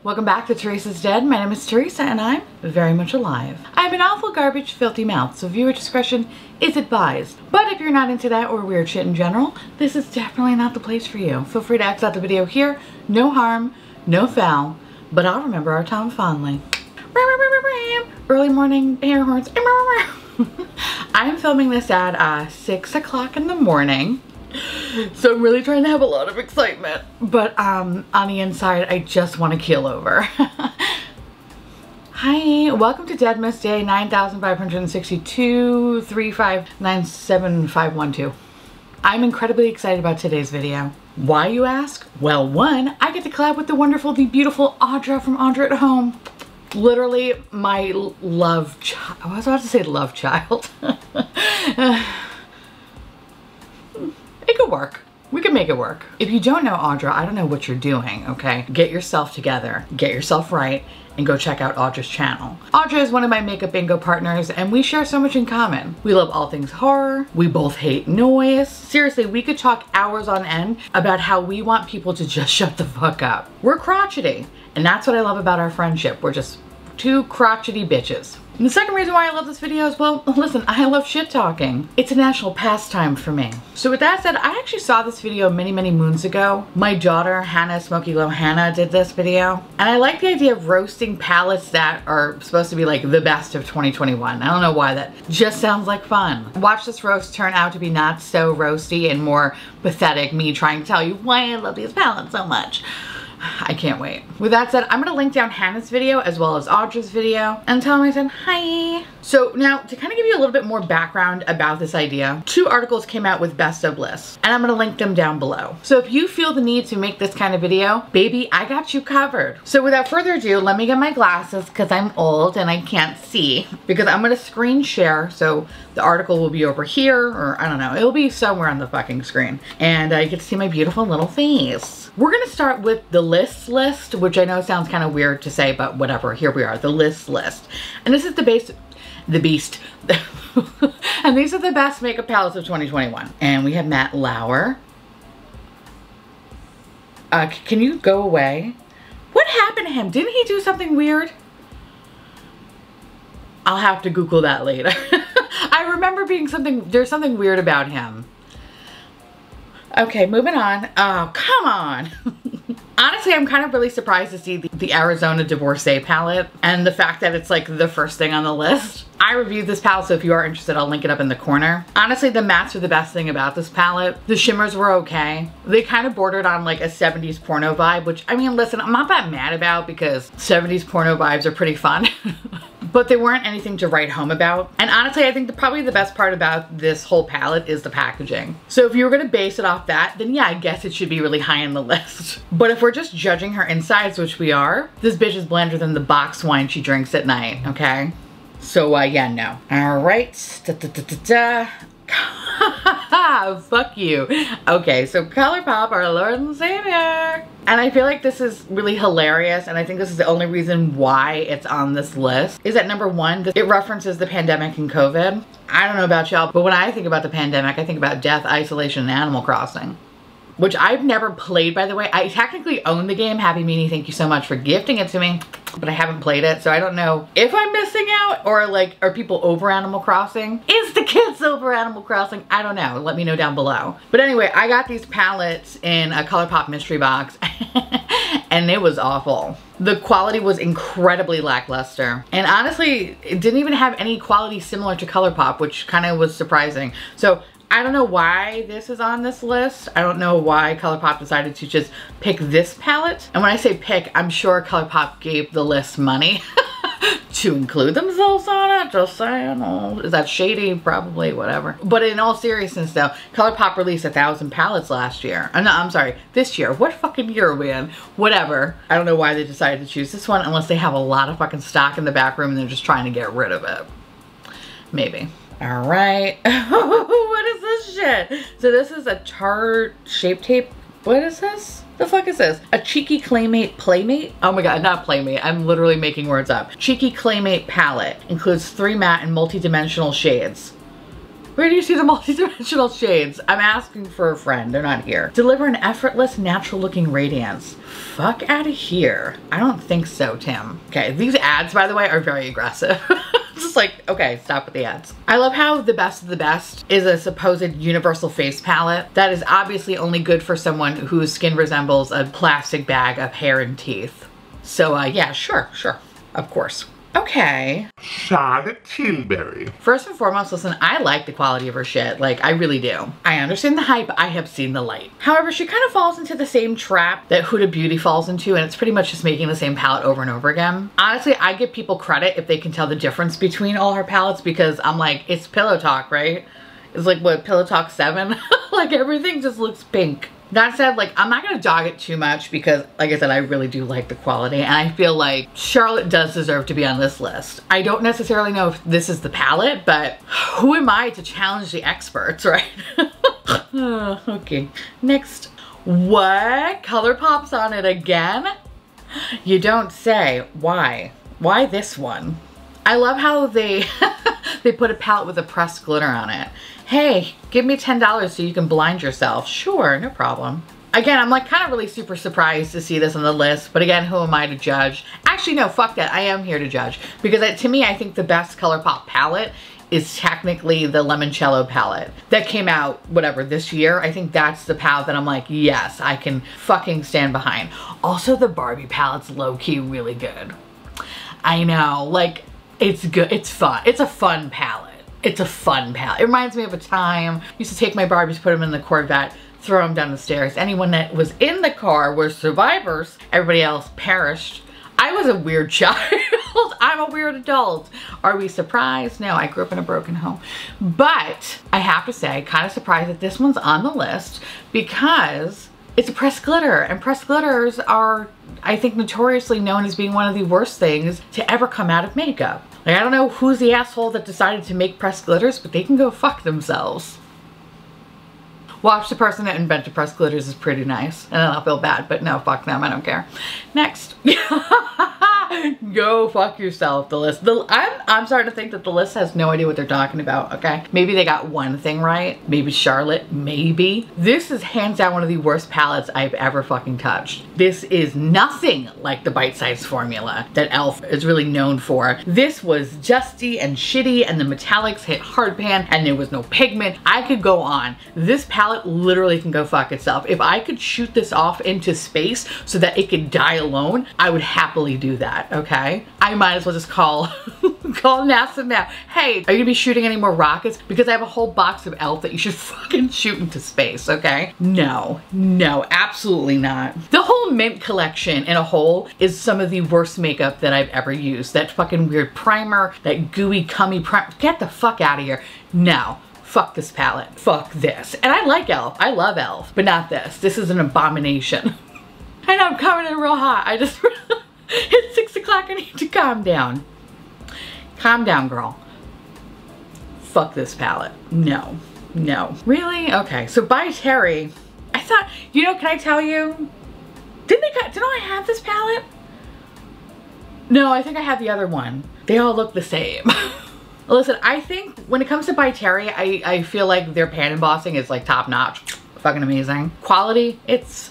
Welcome back to Theresa's Dead. My name is Theresa and I'm very much alive. I have an awful garbage filthy mouth, so viewer discretion is advised. But if you're not into that or weird shit in general, this is definitely not the place for you. Feel free to exit out the video here. No harm, no foul, but I'll remember our time fondly. Early morning air horns. I'm filming this at 6 o'clock in the morning. So I'm really trying to have a lot of excitement, but on the inside I just want to keel over. Hi, welcome to Deadmas Day 9562 3597512. I'm incredibly excited about today's video. Why, you ask? Well, one, I get to collab with the wonderful, the beautiful Audra from Audra at Home. Literally my love child. I was about to say love child. It could work. We can make it work. If you don't know Audra, I don't know what you're doing, okay? Get yourself together, get yourself right, and go check out Audra's channel. Audra is one of my makeup bingo partners, and we share so much in common. We love all things horror. We both hate noise. Seriously, we could talk hours on end about how we want people to just shut the fuck up. We're crotchety, and that's what I love about our friendship. We're just two crotchety bitches. And the second reason why I love this video is, well, listen, I love shit talking. It's a national pastime for me. So with that said, I actually saw this video many moons ago. My daughter, Hannah, Smoky Glow Hannah, did this video. And I like the idea of roasting palettes that are supposed to be like the best of 2021. I don't know why, that just sounds like fun. Watch this roast turn out to be not so roasty and more pathetic, me trying to tell you why I love these palettes so much. I can't wait. With that said, I'm gonna link down Hannah's video as well as Audra's video and tell them I said hi. So now, to kind of give you a little bit more background about this idea, 2 articles came out with best of lists, and I'm gonna link them down below. So if you feel the need to make this kind of video, baby, I got you covered. So without further ado, let me get my glasses because I'm old and I can't see, because I'm gonna screen share. So the article will be over here, or I don't know, it'll be somewhere on the fucking screen. And you get to see my beautiful little face. We're gonna start with the list, which I know sounds kind of weird to say, but whatever, here we are, the list. And this is the beast. And these are the best makeup palettes of 2021. And we have Matt Lauer. Can you go away? What happened to him? Didn't he do something weird? I'll have to Google that later. I remember there's something weird about him. Okay, moving on. Oh, come on. Honestly, I'm kind of really surprised to see the Arizona Divorcee palette and the fact that it's like the first thing on the list. I reviewed this palette, so if you are interested, I'll link it up in the corner. Honestly, the mattes are the best thing about this palette. The shimmers were okay. They kind of bordered on like a 70s porno vibe, which, I mean, listen, I'm not that mad about because 70s porno vibes are pretty fun. But they weren't anything to write home about. And honestly, I think probably the best part about this whole palette is the packaging. So if you were gonna base it off that, then yeah, I guess it should be really high on the list. But if we're just judging her insides, which we are, this bitch is blander than the box wine she drinks at night, okay? So yeah, no. All right, fuck you. Okay, so ColourPop, our Lord and Savior. And I feel like this is really hilarious, and I think this is the only reason why it's on this list, is that number one, it references the pandemic and COVID. I don't know about y'all, but when I think about the pandemic, I think about death, isolation, and Animal Crossing. Which I've never played, by the way. I technically own the game. Happy Meanie, thank you so much for gifting it to me. But I haven't played it, so I don't know if I'm missing out, or like, are people over Animal Crossing? Is the kids over Animal Crossing? I don't know. Let me know down below. But anyway, I got these palettes in a ColourPop mystery box, and it was awful. The quality was incredibly lackluster. And honestly, it didn't even have any quality similar to ColourPop, which kind of was surprising. So I don't know why this is on this list. I don't know why ColourPop decided to just pick this palette. And when I say pick, I'm sure ColourPop gave the list money to include themselves on it. Just saying. Oh, is that shady? Probably, whatever. But in all seriousness though, ColourPop released 1,000 palettes last year. No, I'm sorry, this year. What fucking year are we in? Whatever. I don't know why they decided to choose this one unless they have a lot of fucking stock in the back room and they're just trying to get rid of it. Maybe. All right. What is this shit? So this is a Tarte Shape Tape. What is this? The fuck is this? A Cheeky Claymate Playmate? Oh my god, not Playmate. I'm literally making words up. Cheeky Claymate palette. Includes 3 matte and multi-dimensional shades. Where do you see the multi-dimensional shades? I'm asking for a friend. They're not here. Deliver an effortless, natural-looking radiance. Fuck out of here. I don't think so, Tim. Okay, these ads, by the way, are very aggressive. Just like, okay, stop with the ads. I love how the best of the best is a supposed universal face palette that is obviously only good for someone whose skin resembles a plastic bag of hair and teeth. So, yeah, sure, of course. Okay. Charlotte Tilbury. First and foremost, listen, I like the quality of her shit. Like, I really do. I understand the hype. I have seen the light. However, she kind of falls into the same trap that Huda Beauty falls into, and it's pretty much just making the same palette over and over again. Honestly, I give people credit if they can tell the difference between all her palettes, because I'm like, it's Pillow Talk, right? It's like, what, Pillow Talk 7? Like, everything just looks pink. That said, like, I'm not gonna dog it too much because, like I said, I really do like the quality, and I feel like Charlotte does deserve to be on this list. I don't necessarily know if this is the palette, but who am I to challenge the experts, right? Okay, next. What? ColourPop's on it again? You don't say. Why? Why this one? I love how they they put a palette with a pressed glitter on it. Hey, give me $10 so you can blind yourself. Sure, no problem. Again, I'm like kind of really super surprised to see this on the list, but again, who am I to judge? Actually, no, fuck that. I am here to judge because to me, I think the best ColourPop palette is technically the Limoncello palette that came out, whatever, this year. I think that's the palette that I'm like, yes, I can fucking stand behind. Also, the Barbie palette's low-key really good. I know, like, it's good, it's fun. It's a fun palette. It's a fun palette. It reminds me of a time I used to take my Barbies, put them in the Corvette, throw them down the stairs. Anyone that was in the car were survivors. Everybody else perished. I was a weird child. I'm a weird adult. Are we surprised? No, I grew up in a broken home. But I have to say, kind of surprised that this one's on the list because it's a pressed glitter, and pressed glitters are, I think, notoriously known as being one of the worst things to ever come out of makeup. Like, I don't know who's the asshole that decided to make pressed glitters, but they can go fuck themselves. Watch the person that invented pressed glitters is pretty nice, and then I'll feel bad, but no, fuck them, I don't care. Next. Go fuck yourself, the list. I'm starting to think that the list has no idea what they're talking about, okay? Maybe they got one thing right. Maybe Charlotte, maybe. This is hands down one of the worst palettes I've ever fucking touched. This is nothing like the bite-sized formula that e.l.f. is really known for. This was justy and shitty, and the metallics hit hard pan, and there was no pigment. I could go on. This palette literally can go fuck itself. If I could shoot this off into space so that it could die alone, I would happily do that. Okay, I might as well just call NASA now. Hey, are you gonna be shooting any more rockets? Because I have a whole box of e.l.f. that you should fucking shoot into space, okay? No, absolutely not. The whole Mint collection in a whole is some of the worst makeup that I've ever used. That fucking weird primer, that gooey, cummy primer. Get the fuck out of here. No. Fuck this palette. Fuck this. And I like e.l.f. I love e.l.f. But not this. This is an abomination. I know I'm coming in real hot. I just... It's 6 o'clock, I need to calm down. Calm down, girl. Fuck this palette. No. Really? Okay, so by Terry, I thought, you know, can I tell you? Didn't I have this palette? No, I think I had the other one. They all look the same. Listen, I think when it comes to By Terry, I feel like their pan embossing is like top notch. Fucking amazing. Quality, it's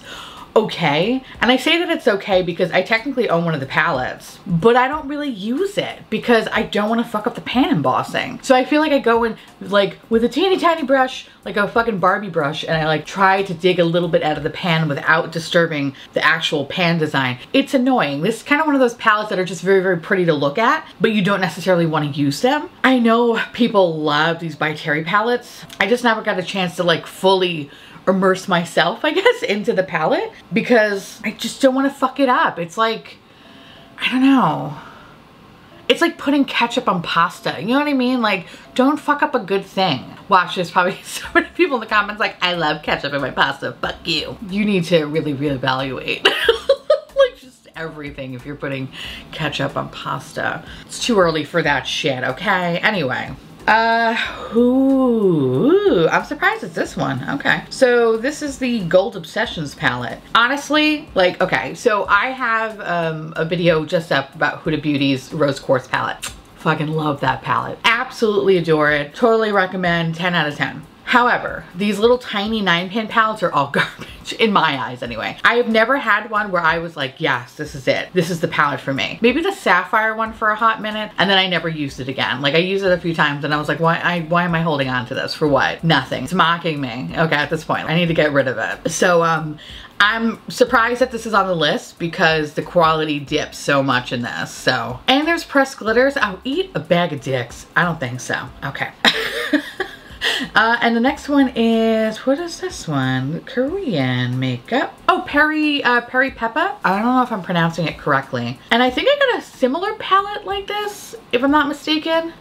okay. And I say that it's okay because I technically own one of the palettes, but I don't really use it because I don't want to fuck up the pan embossing. So I feel like I go in like with a teeny tiny brush, like a fucking Barbie brush, and I like try to dig a little bit out of the pan without disturbing the actual pan design. It's annoying. This is kind of one of those palettes that are just very, very pretty to look at, but you don't necessarily want to use them. I know people love these By Terry palettes. I just never got a chance to like fully immerse myself, I guess, into the palette because I just don't want to fuck it up. It's like, I don't know. It's like putting ketchup on pasta. You know what I mean? Like, don't fuck up a good thing. Watch, there's probably so many people in the comments like, I love ketchup in my pasta. Fuck you. You need to really reevaluate. Like just everything if you're putting ketchup on pasta. It's too early for that shit, okay? Anyway. I'm surprised it's this one. Okay. So this is the Gold Obsessions palette. Honestly, like, okay, so I have a video just up about Huda Beauty's Rose Quartz palette. Fucking love that palette. Absolutely adore it. Totally recommend. 10 out of 10. However, these little tiny 9-pan palettes are all garbage, in my eyes anyway. I have never had one where I was like, yes, this is it. This is the palette for me. Maybe the sapphire one for a hot minute, and then I never used it again. Like I used it a few times and I was like, why am I holding on to this? For what? Nothing. It's mocking me. Okay, at this point, I need to get rid of it. So, I'm surprised that this is on the list because the quality dips so much in this, so. And there's pressed glitters. I'll eat a bag of dicks. I don't think so. Okay. And the next one is, what is this one? Korean makeup. Oh, Peri Peppa. I don't know if I'm pronouncing it correctly. And I think I got a similar palette like this, if I'm not mistaken,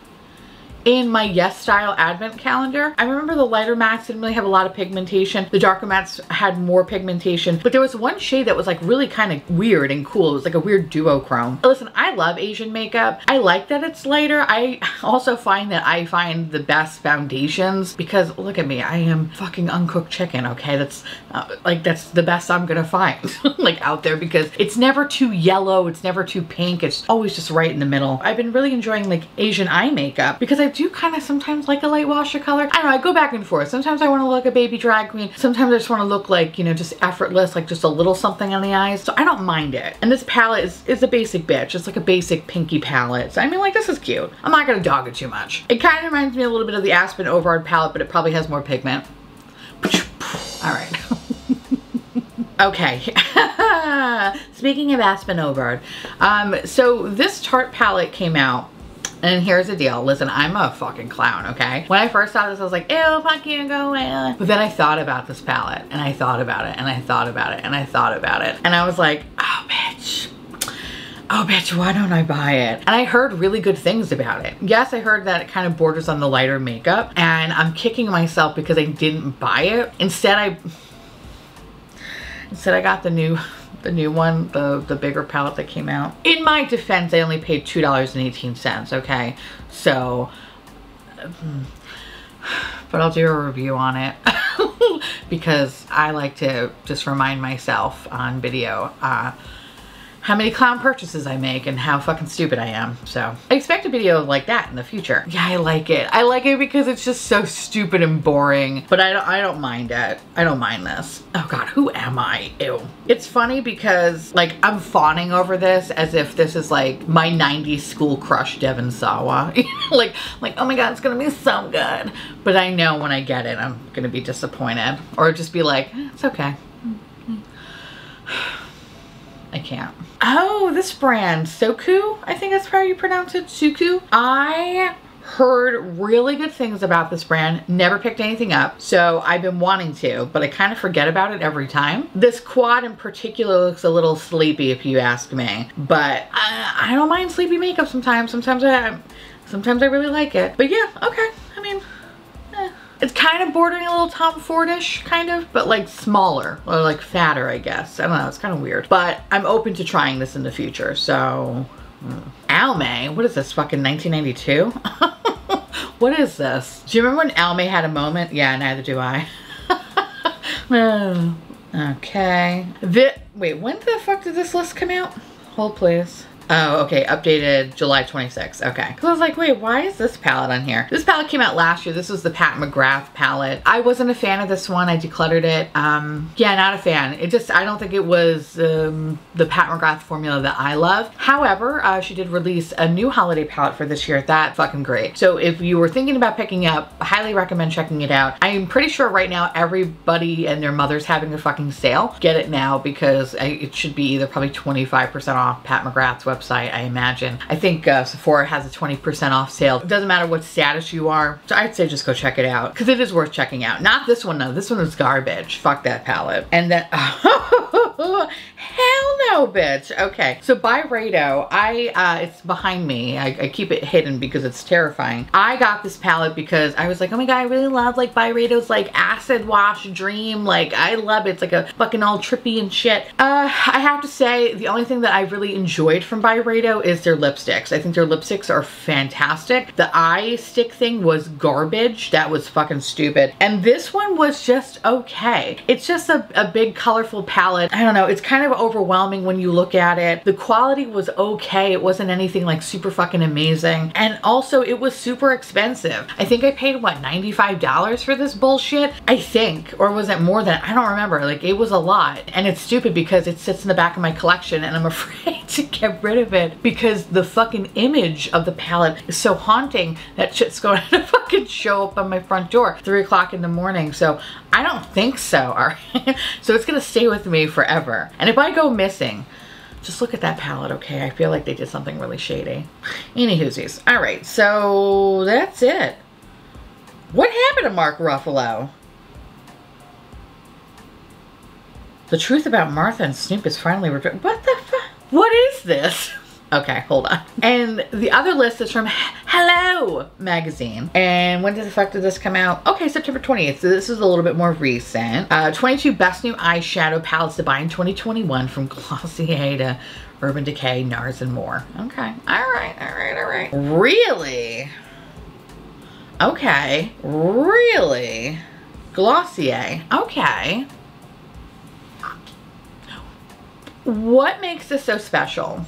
in my Yes Style advent calendar. I remember the lighter mattes didn't really have a lot of pigmentation. The darker mattes had more pigmentation, but there was one shade that was like really kind of weird and cool. It was like a weird duochrome. Listen, I love Asian makeup. I like that it's lighter. I also find that I find the best foundations because look at me, I am fucking uncooked chicken, okay? That's like, that's the best I'm gonna find like out there because it's never too yellow, it's never too pink, it's always just right in the middle. I've been really enjoying like Asian eye makeup because I do kind of sometimes like a light watercolor. I don't know, I go back and forth. Sometimes I want to look a baby drag queen. Sometimes I just want to look like, you know, just effortless, like just a little something on the eyes. So I don't mind it. And this palette is a basic bitch. It's like a basic pinky palette. So I mean, like, this is cute. I'm not gonna dog it too much. It kind of reminds me a little bit of the Aspen Overard palette, but it probably has more pigment. All right. Okay. Speaking of Aspen Overard, so this Tarte palette came out. And here's the deal. Listen, I'm a fucking clown, okay? When I first saw this, I was like, ew, fuck you, go away. But then I thought about this palette, and I thought about it, and I thought about it, and I thought about it. And I was like, oh, bitch. Oh, bitch, why don't I buy it? And I heard really good things about it. Yes, I heard that it kind of borders on the lighter makeup, and I'm kicking myself because I didn't buy it. Instead, I got the new one, the bigger palette that came out. In my defense, I only paid $2.18, okay? So, but I'll do a review on it because I like to just remind myself on video how many clown purchases I make and how fucking stupid I am. So I expect a video like that in the future. Yeah, I like it. I like it because it's just so stupid and boring, but I don't mind it. I don't mind this. Oh God, who am I? Ew. It's funny because like I'm fawning over this as if this is like my 90s school crush Devon Sawa. like, oh my God, it's gonna be so good. But I know when I get it, I'm gonna be disappointed or just be like, it's okay. I can't. Oh, this brand, Soku, I think that's how you pronounce it, Suku. I heard really good things about this brand, never picked anything up, so I've been wanting to, but I kind of forget about it every time. This quad in particular looks a little sleepy if you ask me, but I don't mind sleepy makeup sometimes. Sometimes I really like it, but yeah, okay, I mean, it's kind of bordering a little Tom Fordish, kind of, but like smaller or like fatter, I guess. I don't know, it's kind of weird. But I'm open to trying this in the future, so. Almay, what is this, fucking 1992? What is this? Do you remember when Almay had a moment? Yeah, neither do I. Okay. Wait, when the fuck did this list come out? Hold please. Oh, okay, updated July 26th, okay. Cause I was like, wait, why is this palette on here? This palette came out last year. This was the Mcgrath palette. I wasn't a fan of this one, I decluttered it. Yeah, not a fan. I don't think it was the Mcgrath formula that I love. However, she did release a new holiday palette for this year. That's fucking great. So if you were thinking about picking up, I highly recommend checking it out. I'm pretty sure right now everybody and their mother's having a fucking sale. Get it now because it should be either probably 25% off Pat McGrath's website, I imagine. I think Sephora has a 20% off sale. It doesn't matter what status you are. So I'd say just go check it out because it is worth checking out. Not this one though. This one is garbage. Fuck that palette. And then, hell no, bitch. Okay. So Byredo, it's behind me. I keep it hidden because it's terrifying. I got this palette because I was like, oh my God, I really love like Byredo's like acid wash dream. Like I love it. It's like a fucking all trippy and shit. I have to say the only thing that I really enjoyed from Byredo is their lipsticks. I think their lipsticks are fantastic. The eye stick thing was garbage. That was fucking stupid. And this one was just okay. It's just a big colorful palette. I don't don't know, it's kind of overwhelming when you look at it. The quality was okay. It wasn't anything like super fucking amazing. And also it was super expensive. I think I paid what, $95 for this bullshit? I think, or was it more than, I don't remember. Like it was a lot. And it's stupid because it sits in the back of my collection and I'm afraid to get rid of it because the fucking image of the palette is so haunting that shit's going to fucking show up on my front door 3 o'clock in the morning. So I don't think so. All right. So it's gonna stay with me forever. And if I go missing, just look at that palette, okay? I feel like they did something really shady. Anywhoosies. All right, so that's it. What happened to Mark Ruffalo? The truth about Martha and Snoop is finally revealed. What the fuck? What is this? Okay, hold on. And the other list is from Hello Magazine. And when the fuck did this come out? Okay, September 28th. So this is a little bit more recent. 22 best new eyeshadow palettes to buy in 2021 from Glossier to Urban Decay, NARS, and more. Okay, all right, all right, all right. Really? Okay, really? Glossier, okay. What makes this so special?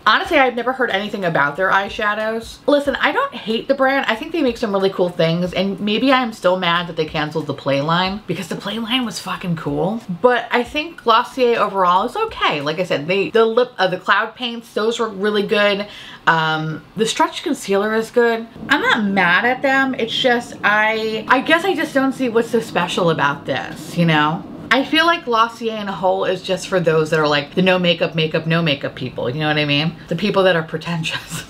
Honestly, I've never heard anything about their eyeshadows. Listen, I don't hate the brand. I think they make some really cool things, and maybe I'm still mad that they canceled the Play line because the Play line was fucking cool. But I think Glossier overall is okay. Like I said, the cloud paints, those were really good. The stretch concealer is good. I'm not mad at them. It's just, I guess I just don't see what's so special about this, you know? I feel like Glossier in a whole is just for those that are like the no makeup, no makeup people. You know what I mean? The people that are pretentious.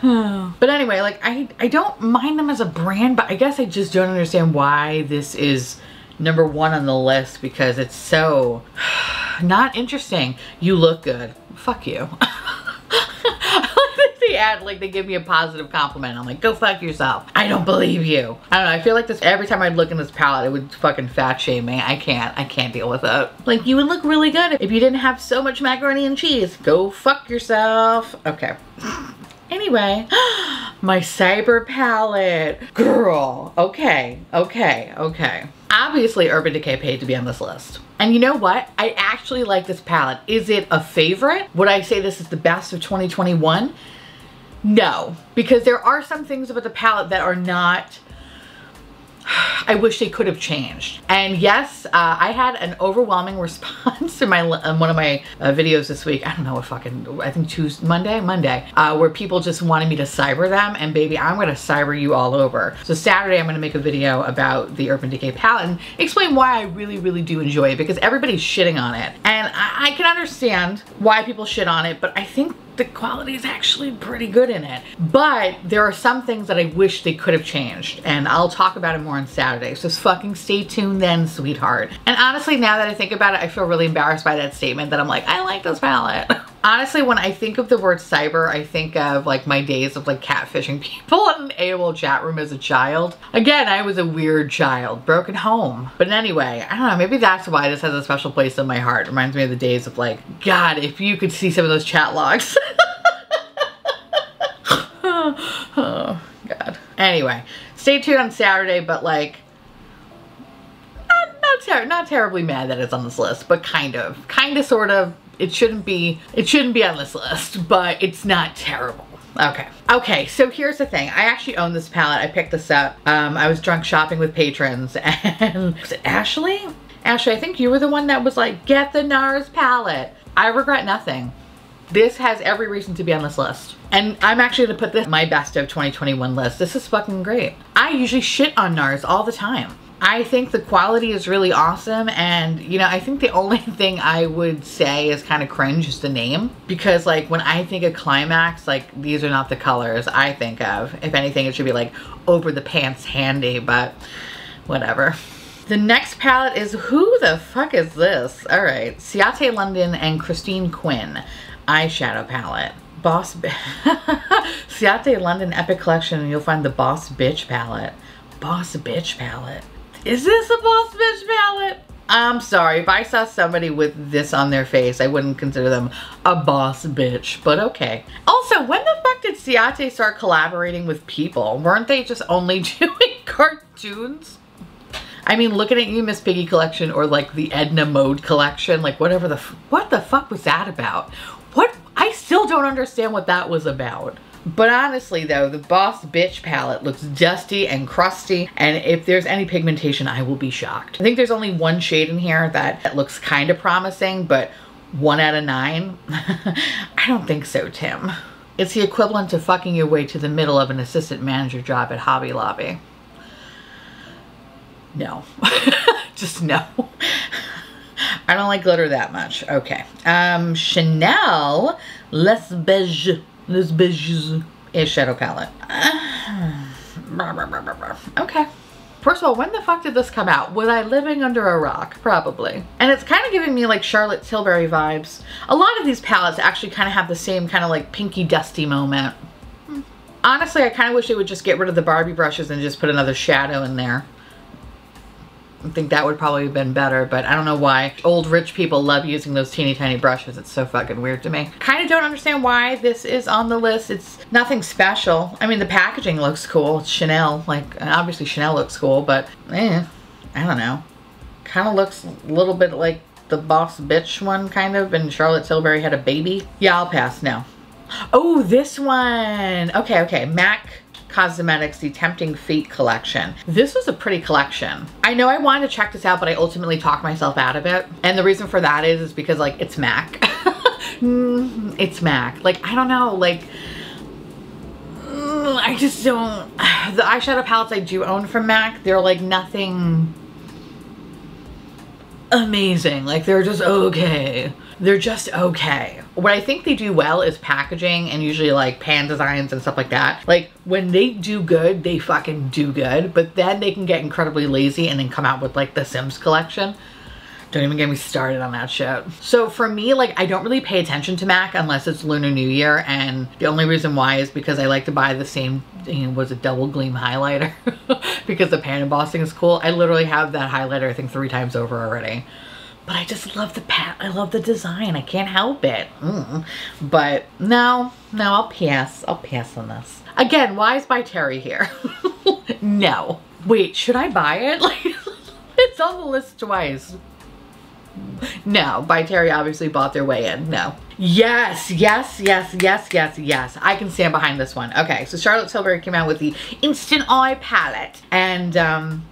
But anyway, like I don't mind them as a brand, but I guess I just don't understand why this is number 1 on the list because it's so not interesting. You look good. Fuck you. They add, like, they give me a positive compliment. I'm like, go fuck yourself. I don't believe you. I don't know. I feel like this, every time I'd look in this palette, it would fucking fat shame me. I can't deal with it. Like, you would look really good if you didn't have so much macaroni and cheese. Go fuck yourself. Okay. Anyway, my Cyber palette. Girl. Okay. Okay. Okay. Obviously, Urban Decay paid to be on this list. And you know what? I actually like this palette. Is it a favorite? Would I say this is the best of 2021? No, because there are some things about the palette that are not, I wish they could have changed. And yes, I had an overwhelming response to my one of my videos this week. I don't know what fucking, I think Monday, where people just wanted me to cyber them, and baby, I'm gonna cyber you all over. So Saturday, I'm gonna make a video about the Urban Decay palette and explain why I really, really do enjoy it, because everybody's shitting on it. And I can understand why people shit on it, but I think the quality is actually pretty good in it. But there are some things that I wish they could have changed, and I'll talk about it more on Saturday. So fucking stay tuned then, sweetheart. And honestly, now that I think about it, I feel really embarrassed by that statement that I'm like, I like this palette. Honestly, when I think of the word cyber, I think of like my days of like catfishing people in an AOL chat room as a child. Again, I was a weird child, broken home. But anyway, I don't know, maybe that's why this has a special place in my heart. It reminds me of the days of like, God, if you could see some of those chat logs. Oh, God. Anyway, stay tuned on Saturday, but like, not terribly mad that it's on this list, but kind of, sort of. It shouldn't be on this list, but it's not terrible. Okay, so here's the thing. I actually own this palette. I picked this up. I was drunk shopping with patrons, and was it Ashley? Ashley, I think you were the one that was like, get the NARS palette. I regret nothing. This has every reason to be on this list. And I'm actually gonna put this on my best of 2021 list. This is fucking great. I usually shit on NARS all the time. I think the quality is really awesome, and you know, I think the only thing I would say is kind of cringe is the name, because like when I think of Climax, like these are not the colors I think of. If anything, it should be like over the pants handy, but whatever. The next palette is, who the fuck is this? All right, Ciate London and Christine Quinn eyeshadow palette. Boss Ciate London Epic Collection, and you'll find the Boss Bitch palette. Boss Bitch palette. Is this a Boss Bitch palette? I'm sorry, if I saw somebody with this on their face, I wouldn't consider them a boss bitch, but okay. Also, when the fuck did Ciate start collaborating with people? Weren't they just only doing cartoons? I mean, looking at you, Miss Piggy collection, or like the Edna Mode collection, like whatever what the fuck was that about? What? I still don't understand what that was about. But honestly though, the Boss Bitch palette looks dusty and crusty, and if there's any pigmentation, I will be shocked. I think there's only one shade in here that looks kind of promising, but 1 out of 9? I don't think so, Tim. It's the equivalent of fucking your way to the middle of an assistant manager job at Hobby Lobby. No. Just no. I don't like glitter that much. Okay. Chanel Les Beiges Eyeshadow palette. Okay. First of all, when the fuck did this come out? Was I living under a rock? Probably. And it's kind of giving me like Charlotte Tilbury vibes. A lot of these palettes actually kind of have the same kind of like pinky dusty moment. Honestly, I kind of wish they would just get rid of the Barbie brushes and just put another shadow in there. I think that would probably have been better, but I don't know why old rich people love using those teeny tiny brushes. It's so fucking weird to me. Kind of don't understand why this is on the list. It's nothing special. I mean, the packaging looks cool. It's Chanel. Like, obviously Chanel looks cool, but I don't know. Kind of looks a little bit like the Boss Bitch one, kind of, and Charlotte Tilbury had a baby. Yeah, I'll pass. No. Oh, this one. Okay. MAC Cosmetics, the Tempting Feet collection. This was a pretty collection. I know I wanted to check this out, but I ultimately talked myself out of it. And the reason for that is because like it's MAC. It's MAC. Like, I don't know, like, I just don't, the eyeshadow palettes I do own from MAC, they're like nothing amazing. Like, they're just okay. They're just okay. What I think they do well is packaging and usually like pan designs and stuff like that. Like, when they do good, they fucking do good, but then they can get incredibly lazy and then come out with like the Sims collection. Don't even get me started on that shit. So for me, like, I don't really pay attention to MAC unless it's Lunar New Year, and the only reason why is because I like to buy the same, was it Double Gleam highlighter? Because the pan embossing is cool. I literally have that highlighter I think 3 times over already. But I just love the I love the design. I can't help it. But no, I'll pass. I'll pass on this. Again, why is by Terry here? No. Wait, should I buy it? Like, it's on the list twice. No, by Terry obviously bought their way in. No. Yes. I can stand behind this one. Okay, so Charlotte Tilbury came out with the Instant Eye palette, and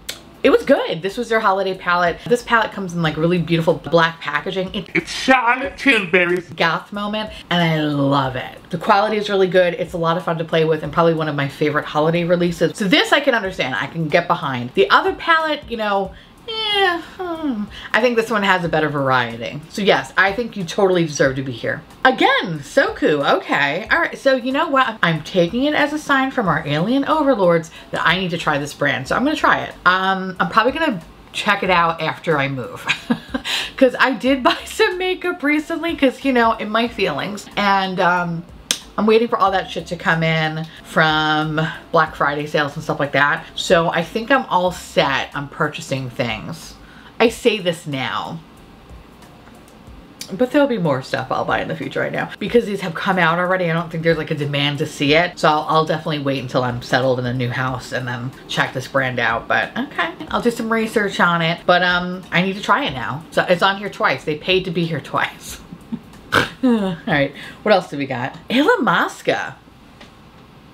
it was good. This was their holiday palette. This palette comes in like really beautiful black packaging. It's Charlotte Tilbury's goth moment, and I love it. The quality is really good. It's a lot of fun to play with and probably one of my favorite holiday releases. So this I can understand. I can get behind. The other palette, you know, I think this one has a better variety. So yes, I think you totally deserve to be here. Again, Soku, okay. All right, so you know what? I'm taking it as a sign from our alien overlords that I need to try this brand. So I'm gonna try it. I'm probably gonna check it out after I move. Cause I did buy some makeup recently, cause you know, in my feelings. And I'm waiting for all that shit to come in from Black Friday sales and stuff like that. So I think I'm all set on purchasing things. I say this now, but there'll be more stuff I'll buy in the future right now. Because these have come out already, I don't think there's like a demand to see it. So I'll definitely wait until I'm settled in a new house and then check this brand out. But okay, I'll do some research on it. But I need to try it now. So it's on here twice. They paid to be here twice. All right, what else do we got? Illamasqua.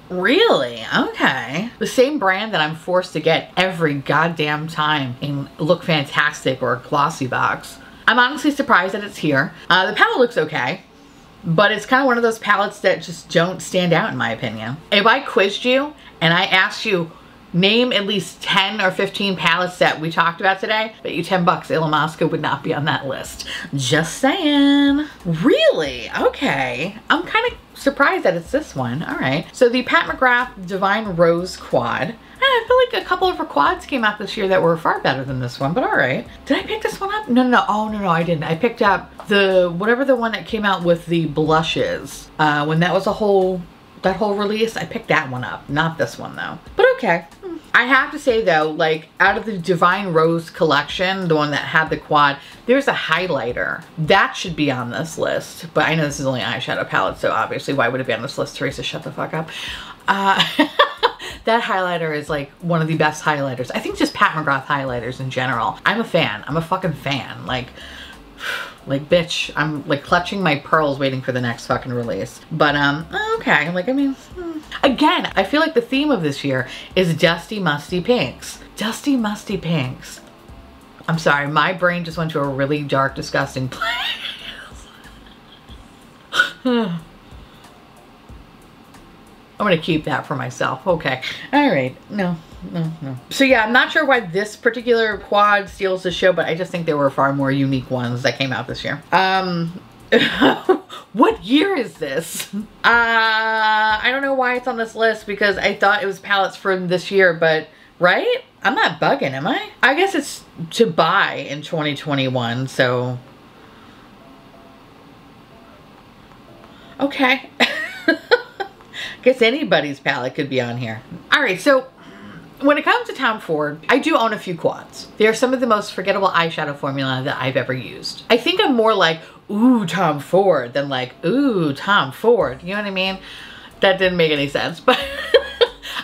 Really? Okay. The same brand that I'm forced to get every goddamn time in Look Fantastic or Glossy Box. I'm honestly surprised that it's here. The palette looks okay, but it's kind of one of those palettes that just don't stand out in my opinion. If I quizzed you and I asked you, name at least 10 or 15 palettes that we talked about today, bet you $10 Illamasqua would not be on that list. Just saying. Really? Okay. I'm kind of surprised that it's this one. All right. So the Pat McGrath Divine Rose Quad. I feel like a couple of her quads came out this year that were far better than this one, but all right. Did I pick this one up? No. Oh, no, I didn't. I picked up the, whatever the one that came out with the blushes. When that was that whole release, I picked that one up. Not this one though. But okay. I have to say though, like out of the Divine Rose collection, the one that had the quad, there's a highlighter. That should be on this list. But I know this is only eyeshadow palette, so obviously why would it be on this list? Theresa, shut the fuck up. That highlighter is like one of the best highlighters. I think just Pat McGrath highlighters in general. I'm a fan. I'm a fucking fan. Like bitch, I'm like clutching my pearls waiting for the next fucking release. But okay, like I mean, again, I feel like the theme of this year is dusty musty pinks. Dusty musty pinks. I'm sorry, my brain just went to a really dark, disgusting place. I'm gonna keep that for myself. Okay. All right. No. So yeah, I'm not sure why this particular quad steals the show, but I just think there were far more unique ones that came out this year. What year is this? I don't know why it's on this list because I thought it was palettes from this year, but right? I'm not bugging, am I? I guess it's to buy in 2021, so. Okay. Guess anybody's palette could be on here. All right, so when it comes to Tom Ford, I do own a few quads. They are some of the most forgettable eyeshadow formula that I've ever used. I think I'm more like, ooh, Tom Ford, than like, ooh, Tom Ford. You know what I mean? That didn't make any sense, but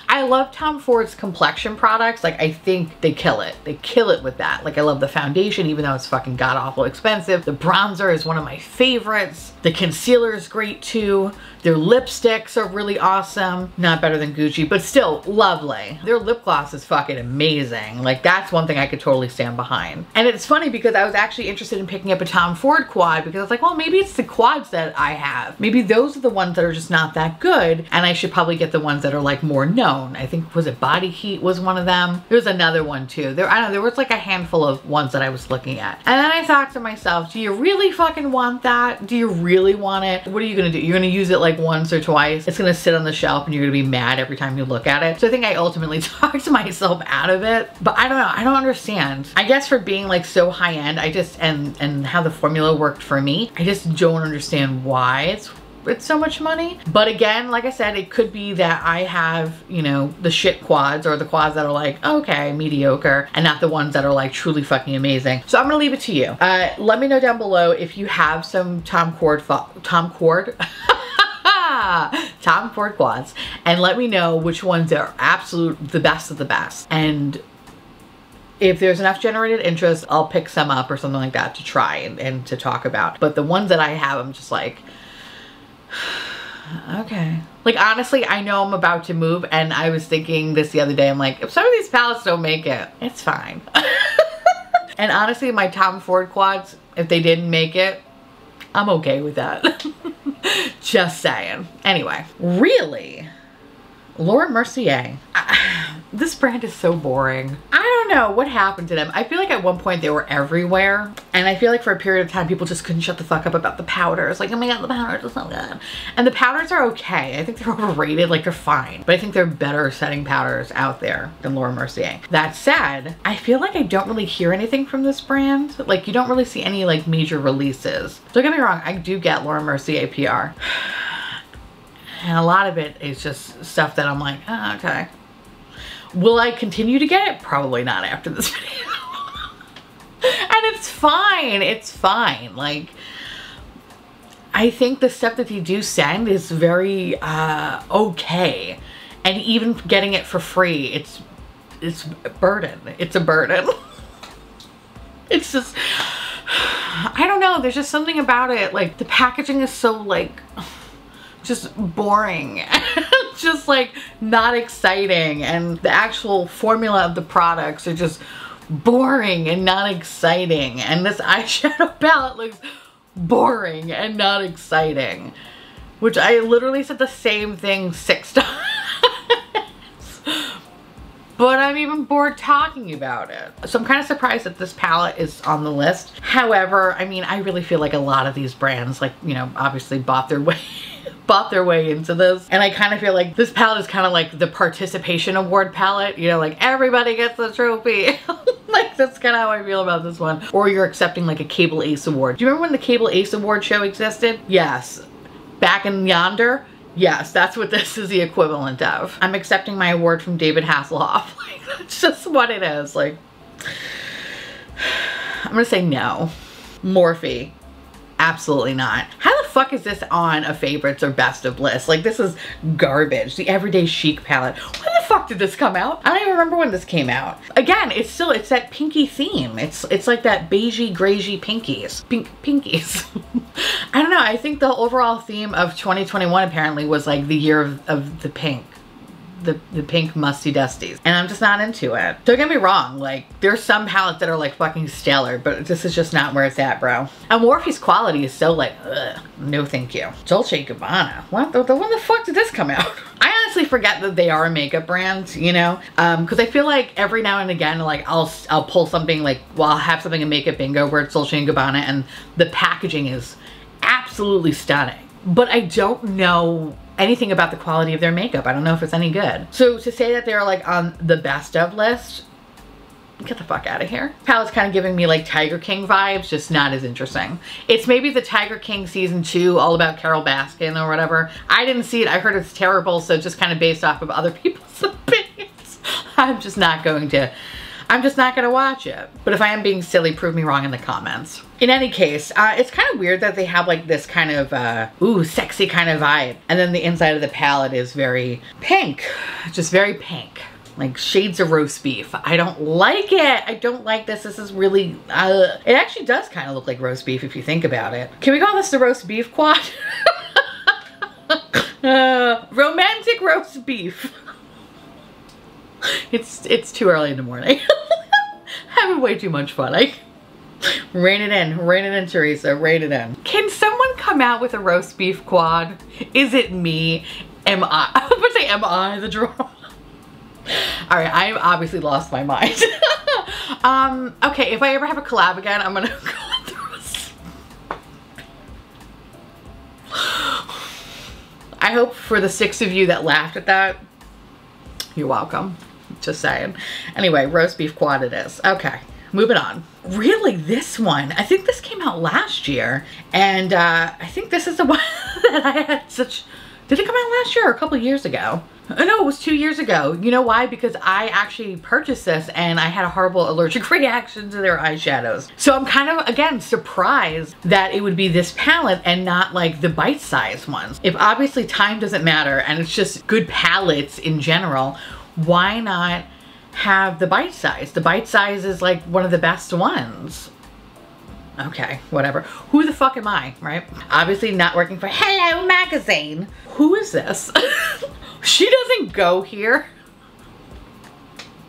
I love Tom Ford's complexion products. Like, I think they kill it. They kill it with that. Like, I love the foundation, even though it's fucking god-awful expensive. The bronzer is one of my favorites. The concealer is great, too. Their lipsticks are really awesome. Not better than Gucci, but still lovely. Their lip gloss is fucking amazing. Like, that's one thing I could totally stand behind. And it's funny because I was actually interested in picking up a Tom Ford quad because I was like, well, maybe it's the quads that I have. Maybe those are the ones that are just not that good, and I should probably get the ones that are like more known. I think, was it Body Heat was one of them? There was another one too. I don't know, there was like a handful of ones that I was looking at. And then I thought to myself, do you really fucking want that? Do you really want it? What are you gonna do? You're gonna use it like once or twice. It's gonna sit on the shelf and you're gonna be mad every time you look at it. So I think I ultimately talked myself out of it. But I don't know, I don't understand. I guess for being like so high end, I just, and how the formula worked for me, I just don't understand why it's so much money. But again, like I said, it could be that I have, you know, the shit quads or the quads that are like, okay, mediocre, and not the ones that are like truly fucking amazing. So I'm gonna leave it to you. Let me know down below if you have some Tom Ford quads, and let me know which ones are the best of the best. And if there's enough generated interest, I'll pick some up or something like that to try and to talk about. But the ones that I have, I'm just like, okay. Like, honestly, I know I'm about to move, and I was thinking this the other day, I'm like, if some of these palettes don't make it, it's fine. And honestly, my Tom Ford quads, if they didn't make it, I'm okay with that. Just saying. Anyway, really? Laura Mercier. This brand is so boring. I don't know what happened to them. I feel like at one point they were everywhere, and I feel like for a period of time people just couldn't shut the fuck up about the powders. Like, oh my god, the powders are so good. And the powders are okay. I think they're overrated. Like, they're fine, but I think they're better setting powders out there than Laura Mercier. That said, I feel like I don't really hear anything from this brand. Like, you don't really see any like major releases. Don't get me wrong, I do get Laura Mercier PR. And a lot of it is just stuff that I'm like, oh, okay. Will I continue to get it? Probably not after this video. And it's fine. It's fine. Like, I think the stuff that they do send is very okay. And even getting it for free, it's a burden. It's a burden. It's just, I don't know. There's just something about it. Like, the packaging is so like, just boring. Just like not exciting, and the actual formula of the products are just boring and not exciting, and this eyeshadow palette looks boring and not exciting, which I literally said the same thing 6 times. But I'm even bored talking about it. So I'm kind of surprised that this palette is on the list. However, I mean, I really feel like a lot of these brands, like, you know, obviously bought their way into this. And I kind of feel like this palette is kind of like the participation award palette. You know, like everybody gets the trophy. Like, that's kind of how I feel about this one. Or you're accepting like a Cable Ace Award. Do you remember when the Cable Ace Award show existed? Yes. Back in yonder? Yes, that's what this is the equivalent of. I'm accepting my award from David Hasselhoff. Like, that's just what it is. Like, I'm gonna say no. Morphe. Absolutely not. How the fuck is this on a favorites or best of list? Like, this is garbage. The Everyday Chic palette. Why the fuck did this come out? I don't even remember when this came out. Again, it's that pinky theme. It's like that beigey, grayy pinkies. Pinkies. I don't know. I think the overall theme of 2021 apparently was like the year of the pink. The pink musty dusties, and I'm just not into it. Don't get me wrong, like there's some palettes that are like fucking stellar, but this is just not where it's at, bro. And Morphe's quality is so like, ugh, no thank you. Dolce & Gabbana, what when the fuck did this come out? I honestly forget that they are a makeup brand, you know, because I feel like every now and again, like I'll pull something like, well, I'll have something in Makeup Bingo where it's Dolce & Gabbana and the packaging is absolutely stunning, but I don't know anything about the quality of their makeup. I don't know if it's any good. So to say that they're like on the best of list, get the fuck out of here. Palette's kind of giving me like Tiger King vibes, just not as interesting. It's maybe the Tiger King season 2, all about Carole Baskin or whatever. I didn't see it. I heard it's terrible. So just kind of based off of other people's opinions, I'm just not gonna watch it. But if I am being silly, prove me wrong in the comments. In any case, it's kind of weird that they have like this kind of, ooh, sexy kind of vibe. And then the inside of the palette is very pink, just very pink. Like shades of roast beef. I don't like it. I don't like this. This is really, it actually does kind of look like roast beef if you think about it. Can we call this the roast beef quad? Romantic roast beef. It's too early in the morning. Having way too much fun. Rein it in, Theresa, rein it in. Can someone come out with a roast beef quad? Is it me? I was about to say, am I the draw? All right, I've obviously lost my mind. Okay, if I ever have a collab again, I'm gonna call it the roast. I hope for the 6 of you that laughed at that, you're welcome. Just saying. Anyway, roast beef quad it is. Okay, moving on. Really, this one, I think this came out last year, and I think this is the one that I had such, did it come out last year or a couple years ago? Oh, no, it was 2 years ago. You know why? Because I actually purchased this and I had a horrible allergic reaction to their eyeshadows. So I'm kind of, again, surprised that it would be this palette and not like the bite-sized ones. If obviously time doesn't matter and it's just good palettes in general, why not have the bite size? The bite size is like one of the best ones. Okay, whatever. Who the fuck am I, right? Obviously not working for Hello Magazine. Who is this? She doesn't go here.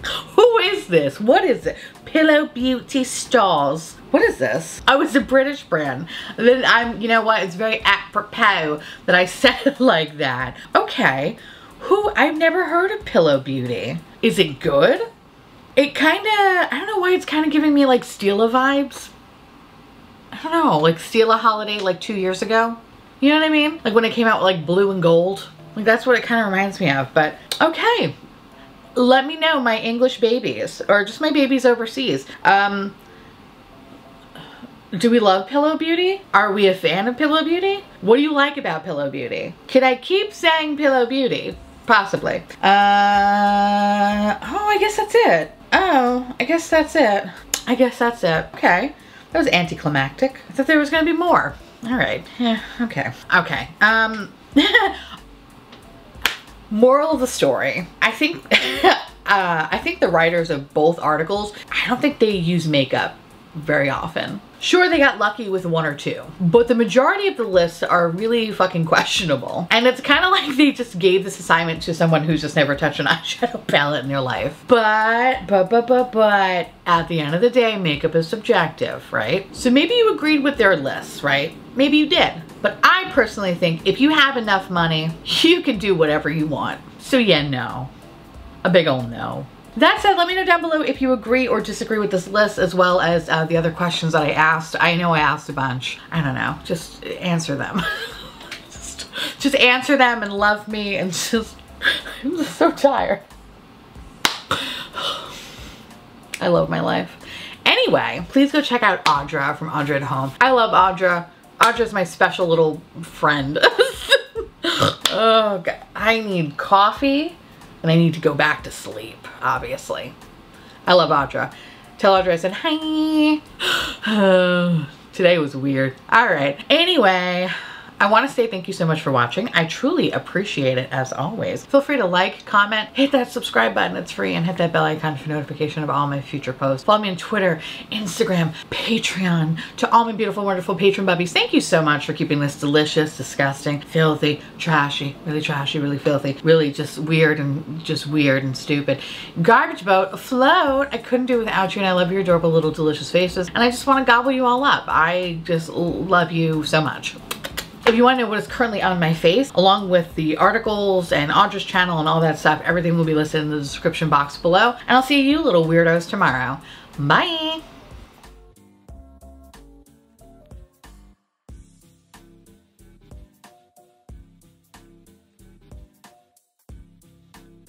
Who is this? What is it? Pillow Beauty Stars. What is this? Oh, it's a British brand. Then you know what? It's very apropos that I said it like that. Okay. I've never heard of Pillow Beauty. Is it good? It kind of, I don't know why it's kind of giving me like Stila vibes. I don't know, like Stila Holiday like 2 years ago. You know what I mean? Like when it came out with like blue and gold. Like that's what it kind of reminds me of, but okay. Let me know, my English babies, or just my babies overseas. Do we love Pillow Beauty? Are we a fan of Pillow Beauty? What do you like about Pillow Beauty? Could I keep saying Pillow Beauty? Possibly. Oh, I guess that's it. Oh, I guess that's it. I guess that's it. Okay. That was anticlimactic. I thought there was gonna be more. All right. Yeah, okay. Okay. Moral of the story. I think the writers of both articles, I don't think they use makeup very often. Sure, they got lucky with 1 or 2, but the majority of the lists are really fucking questionable. And it's kind of like they just gave this assignment to someone who's just never touched an eyeshadow palette in their life. But at the end of the day, makeup is subjective, right? So maybe you agreed with their lists, right? Maybe you did. But I personally think if you have enough money, you can do whatever you want. So yeah, no. A big ol' no. That said, let me know down below if you agree or disagree with this list, as well as the other questions that I asked. I know I asked a bunch. I don't know. Just answer them. just answer them and love me, and just, I'm just so tired. I love my life. Anyway, please go check out Audra from Audra at Home. I love Audra. Audra's my special little friend. Oh, God. I need coffee. And I need to go back to sleep, obviously. I love Audra. Tell Audra I said hi. Today was weird. All right. Anyway, I want to say thank you so much for watching. I truly appreciate it as always. Feel free to like, comment, hit that subscribe button, it's free, and hit that bell icon for notification of all my future posts. Follow me on Twitter, Instagram, Patreon. To all my beautiful, wonderful patron bubbies, thank you so much for keeping this delicious, disgusting, filthy, trashy, really filthy, really just weird and stupid garbage boat afloat. I couldn't do it without you, and I love your adorable little delicious faces, and I just want to gobble you all up. I just love you so much. If you want to know what is currently on my face, along with the articles and Audra's channel and all that stuff, everything will be listed in the description box below. And I'll see you little weirdos tomorrow. Bye!